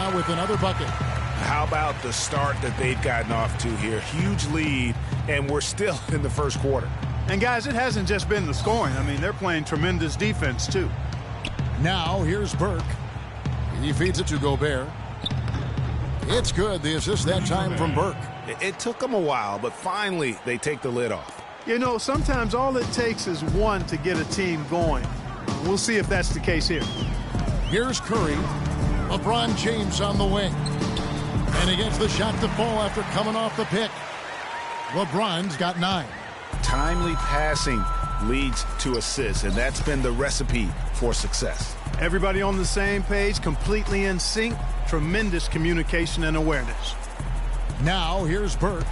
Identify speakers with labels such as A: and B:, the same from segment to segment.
A: now with another bucket.
B: How about the start that they've gotten off to here? Huge lead, and we're still in the first quarter.
C: And, guys, it hasn't just been the scoring. I mean, they're playing tremendous defense, too.
A: Now, here's Burke. He feeds it to Gobert. It's good. The assist that time from Burke.
B: It took them a while, but finally they take the lid off.
C: You know, sometimes all it takes is one to get a team going. We'll see if that's the case here.
A: Here's Curry. LeBron James on the wing. And he gets the shot to fall after coming off the pick. LeBron's got 9.
B: Timely passing leads to assists, and that's been the recipe for success.
C: Everybody on the same page, completely in sync. Tremendous communication and awareness.
A: Now, here's Burke.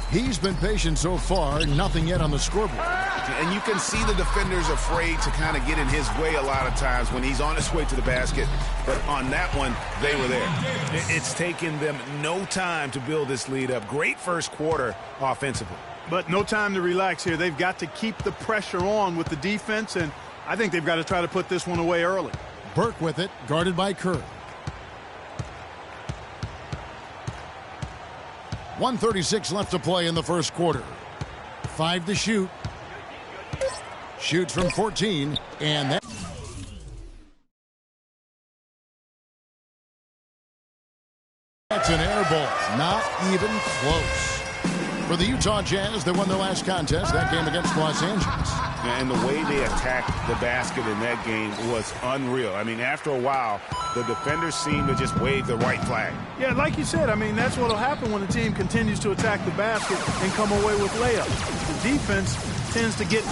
A: He's been patient so far, nothing yet on the scoreboard.
B: And you can see the defenders afraid to kind of get in his way a lot of times when he's on his way to the basket. But on that one, they were there. It's taken them no time to build this lead up. Great first quarter offensively.
C: But no time to relax here. They've got to keep the pressure on with the defense, and I think they've got to try to put this one away early.
A: Burke with it, guarded by Curry. 1:36 left to play in the first quarter. 5 to shoot. Shoots from 14, and that's an air ball. Not even close. For the Utah Jazz, they won their last contest, that game against Los Angeles.
B: And the way they attacked the basket in that game was unreal. I mean, after a while, the defenders seemed to just wave the white flag.
C: Yeah, like you said, I mean, that's what will happen when the team continues to attack the basket and come away with layups. The defense tends to get...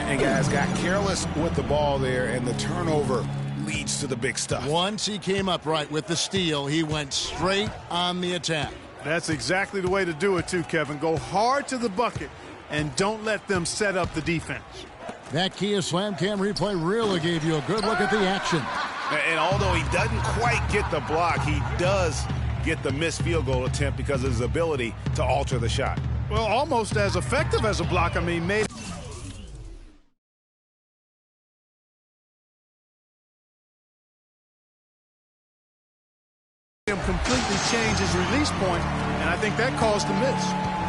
B: And guys got careless with the ball there, and the turnover leads to the big stuff.
A: Once he came up right with the steal, he went straight on the attack.
C: That's exactly the way to do it, too, Kevin. Go hard to the bucket and don't let them set up the defense.
A: That Kia Slam Cam replay really gave you a good look at the action.
B: And although he doesn't quite get the block, he does get the missed field goal attempt because of his ability to alter the shot.
C: Well, almost as effective as a block. I mean, made him completely change his release point, and I think that caused the miss.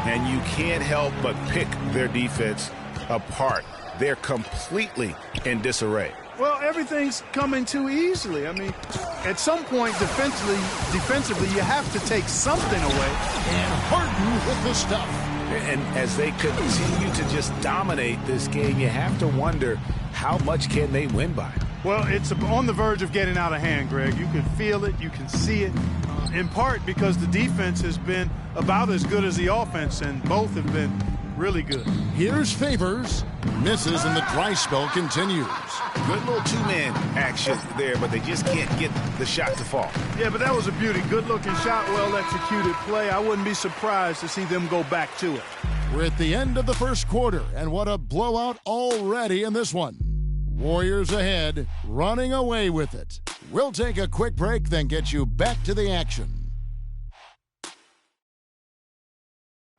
B: And you can't help but pick their defense apart. They're completely in disarray.
C: Well, everything's coming too easily. I mean, at some point defensively, you have to take something away.
A: And Harden with the stuff.
B: And as they continue to just dominate this game, you have to wonder how much can they win by.
C: Well, it's on the verge of getting out of hand, Greg. You can feel it. You can see it. In part because the defense has been about as good as the offense, and both have been really good.
A: Here's Favors. Misses, and the dry spell continues.
B: Good little two-man action there, but they just can't get the shot to fall.
C: Yeah, but that was a beauty. Good-looking shot, well-executed play. I wouldn't be surprised to see them go back to it.
A: We're at the end of the first quarter, and what a blowout already in this one. Warriors ahead, running away with it. We'll take a quick break, then get you back to the action.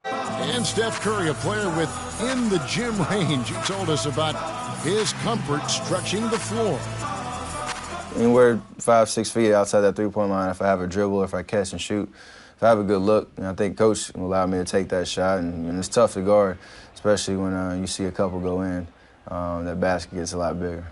A: And Steph Curry, a player within the gym range, he told us about his comfort stretching the floor.
D: Anywhere 5-6 feet outside that three-point line, if I have a dribble, if I catch and shoot, if I have a good look, I think Coach will allow me to take that shot. And it's tough to guard, especially when you see a couple go in. That basket gets a lot bigger.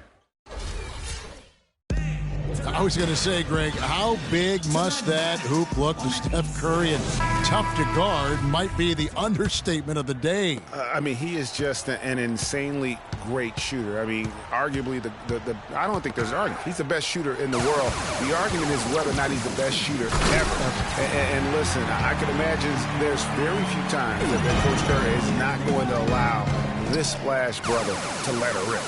A: I was going to say, Greg, how big must that hoop look to Steph Curry? And tough to guard might be the understatement of the day.
B: I mean, he is just an insanely great shooter. I mean, arguably, I don't think there's an argument. He's the best shooter in the world. The argument is whether or not he's the best shooter ever. And listen, I can imagine there's very few times that Coach Curry is not going to allow this splash brother to let her rip.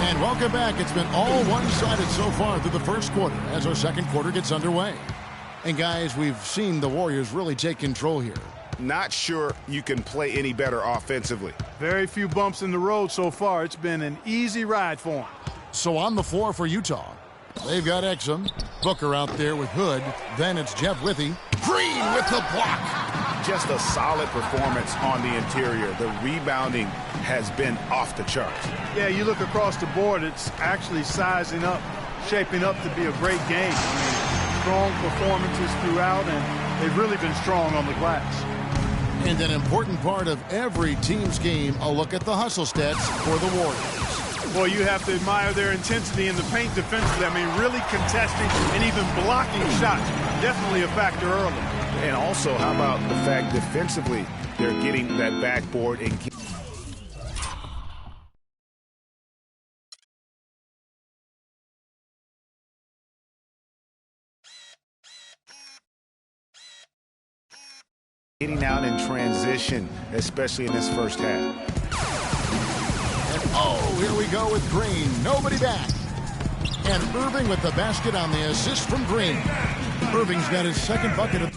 A: And welcome back. It's been all one-sided so far through the first quarter as our second quarter gets underway. And guys, we've seen the Warriors really take control here.
B: Not sure you can play any better offensively.
C: Very few bumps in the road so far. It's been an easy ride for them.
A: So on the floor for Utah, they've got Exum, Booker out there with Hood. Then it's Jeff Withey. Green with the block.
B: just a solid performance on the interior. The rebounding has been off the charts.
C: Yeah, you look across the board, it's actually sizing up, shaping up to be a great game. I mean, strong performances throughout, and they've really been strong on the glass.
A: And an important part of every team's game, a look at the hustle stats for the Warriors.
C: Well, you have to admire their intensity in the paint defensively. I mean, really contesting and even blocking shots. Definitely a factor early.
B: And also, how about the fact defensively, they're getting that backboard and getting out in transition, especially in this first half.
A: And oh, here we go with Green. Nobody back. And Irving with the basket on the assist from Green. Irving's got his second bucket of...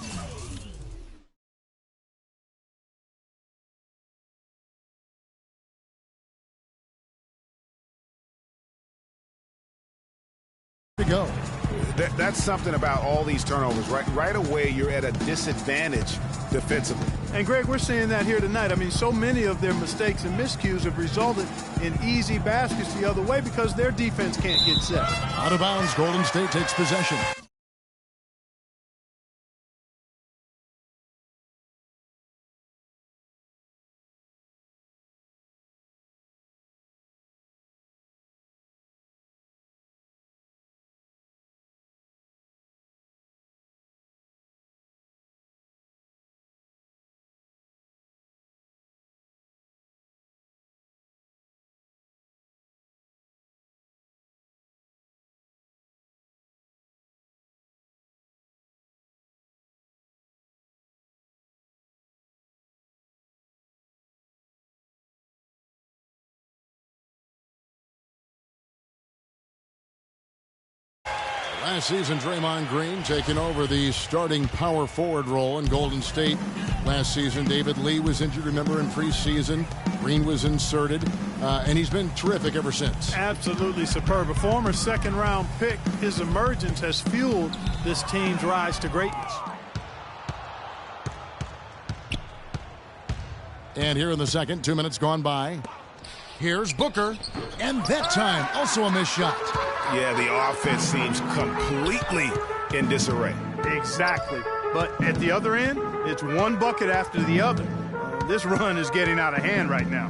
A: to go.
B: That's something about all these turnovers. Right away, you're at a disadvantage defensively.
C: And, Greg, we're seeing that here tonight. I mean, so many of their mistakes and miscues have resulted in easy baskets the other way because their defense can't get set.
A: Out of bounds, Golden State takes possession. Last season, Draymond Green taking over the starting power forward role in Golden State. Last season, David Lee was injured, remember, in preseason. Green was inserted, and he's been terrific ever since.
C: Absolutely superb. A former second-round pick, his emergence has fueled this team's rise to greatness.
A: And here in the second, 2 minutes gone by. Here's Booker, and that time also a missed shot.
B: Yeah, the offense seems completely in disarray.
C: Exactly. But at the other end, it's one bucket after the other. This run is getting out of hand right now.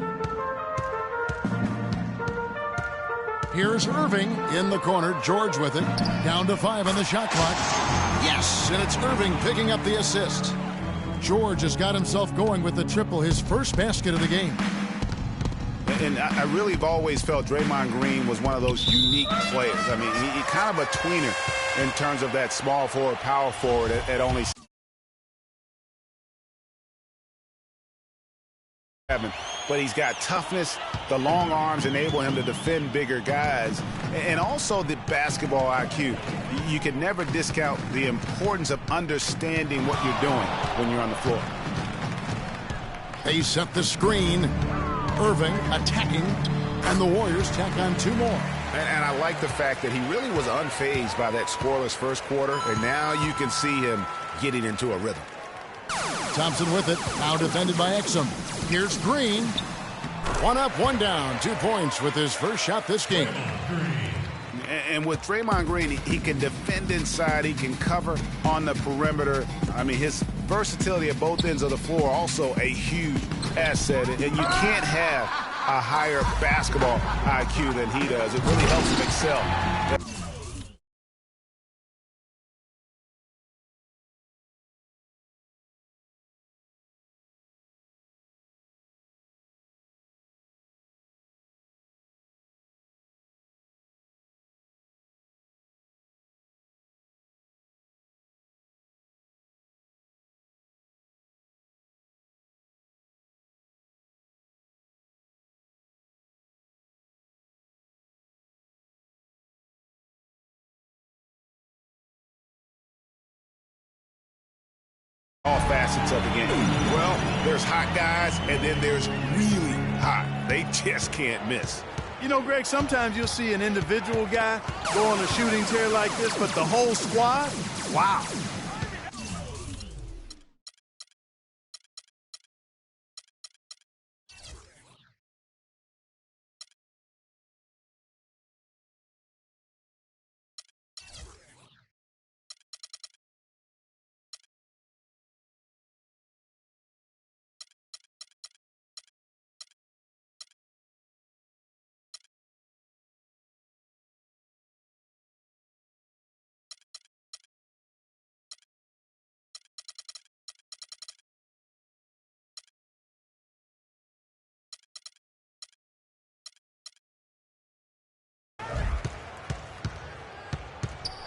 A: Here's Irving in the corner. George with it. Down to 5 on the shot clock. Yes, and it's Irving picking up the assist. George has got himself going with the triple, his first basket of the game.
B: And I really have always felt Draymond Green was one of those unique players. I mean, he kind of a tweener in terms of that small forward, power forward at only 7. But he's got toughness. The long arms enable him to defend bigger guys. And also the basketball IQ. You can never discount the importance of understanding what you're doing when you're on the floor.
A: They set the screen. Irving attacking, and the Warriors tack on 2 more.
B: And I like the fact that he really was unfazed by that scoreless first quarter, and now you can see him getting into a rhythm.
A: Thompson with it, now defended by Exum. Here's Green. 1 up, 1 down, 2 points with his first shot this game.
B: And with Draymond Green, he can defend inside, he can cover on the perimeter. I mean, his versatility at both ends of the floor also a huge asset. And you can't have a higher basketball IQ than he does. It really helps him excel. All facets of the game. Well, there's hot guys, and then there's really hot. They just can't miss.
C: You know, Greg, sometimes you'll see an individual guy go on a shooting tear like this, but the whole squad, wow.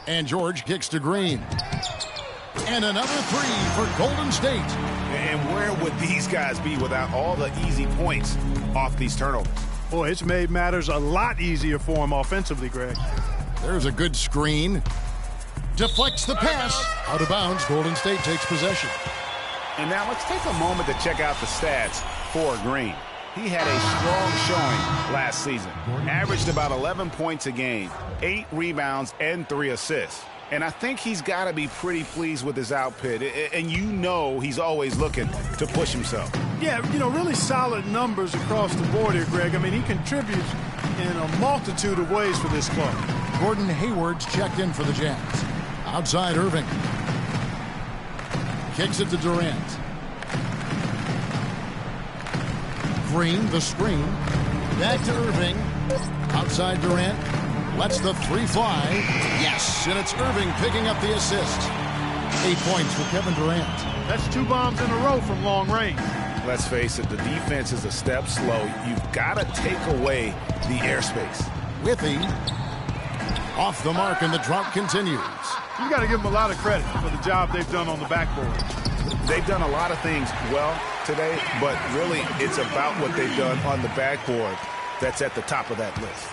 A: And George kicks to Green. And another three for Golden State.
B: And where would these guys be without all the easy points off these turnovers?
C: Boy, it's made matters a lot easier for them offensively, Greg.
A: There's a good screen. Deflects the pass. Out of bounds. Golden State takes possession.
B: And now let's take a moment to check out the stats for Green. He had a strong showing last season. Averaged about 11 points a game, 8 rebounds, and 3 assists. And I think he's got to be pretty pleased with his output. And you know he's always looking to push himself.
C: Yeah, really solid numbers across the board here, Greg. I mean, he contributes in a multitude of ways for this club.
A: Gordon Hayward's checked in for the Jazz. Outside Irving. Kicks it to Durant. Green, the screen. Back to Irving. Outside Durant. Lets the three fly. Yes, and it's Irving picking up the assist. 8 points for Kevin Durant.
C: That's 2 bombs in a row from long range.
B: Let's face it, the defense is a step slow. You've got to take away the airspace.
A: Withy. Off the mark, and the drought continues.
C: You got to give them a lot of credit for the job they've done on the backboard.
B: They've done a lot of things well today, but really it's about what they've done on the backboard that's at the top of that list.